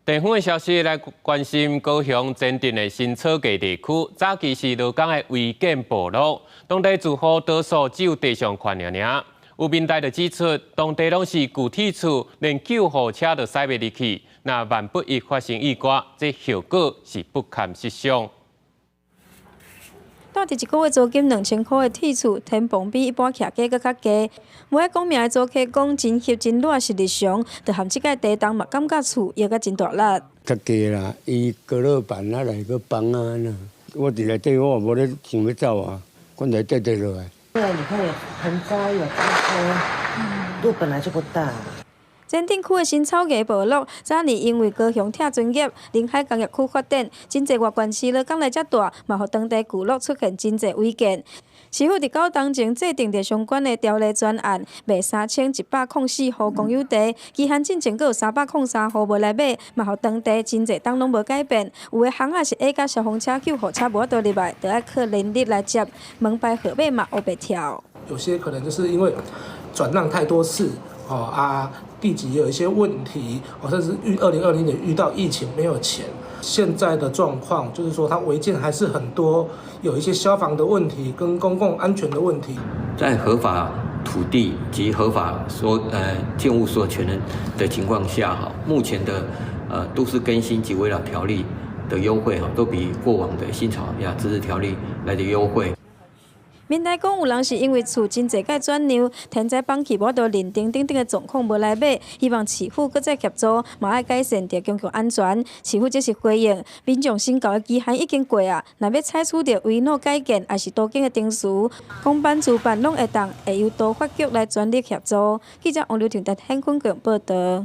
地方的消息来关心高雄前镇的新草地地区，早期是鹿港的违建部落，当地住户多数只有地上权尔。有民代就指出，当地拢是旧铁厝，连救护车都驶袂入去。那万不一发生意外，这后果是不堪设想。 住伫1个月租金2000块的铁厝，天棚比一般徛价搁较低。每个讲名的租客讲，真翕真热是日常，就含即个地动嘛，感觉厝也甲真大力。较低啦，伊过了办啊来个放啊那。我伫内底我也无咧想要走啊，我内底落来。对啊，你看有盆栽有山坡，路本来就不大。 前镇区的新草地部落，早年因为高雄拆专业、临海工业区发展，真侪外县市落港来遮大，嘛，互当地聚落出现真侪违建。市府伫9当前制定着相关的条例专案，卖3104户公有地，期限进前阁有303户无来买，嘛，互当地真侪档拢无改变。有的巷仔是下甲消防车、救护车无法度入来，就要靠人力来接，门牌号码嘛，黑白跳。有些可能就是因为转让太多次。 地基也有一些问题，甚至2020年遇到疫情没有钱。现在的状况就是说，它违建还是很多，有一些消防的问题跟公共安全的问题。在合法土地及合法建物所有权人的情况下，目前的都市更新及围绕条例的优惠都比过往的新草亚自治条例来的优惠。 民代讲，有人是因为厝真侪改转让，天灾放弃无到认定等等的状况无来买，希望市府搁再协助，嘛爱改善着公共安全。市府即是回应，民众申告的期限已经过啊，若要采取着违诺改建，还是多建的定数，公办自办拢会当，会由都法局来全力协助。记者王刘婷在天坤局报道。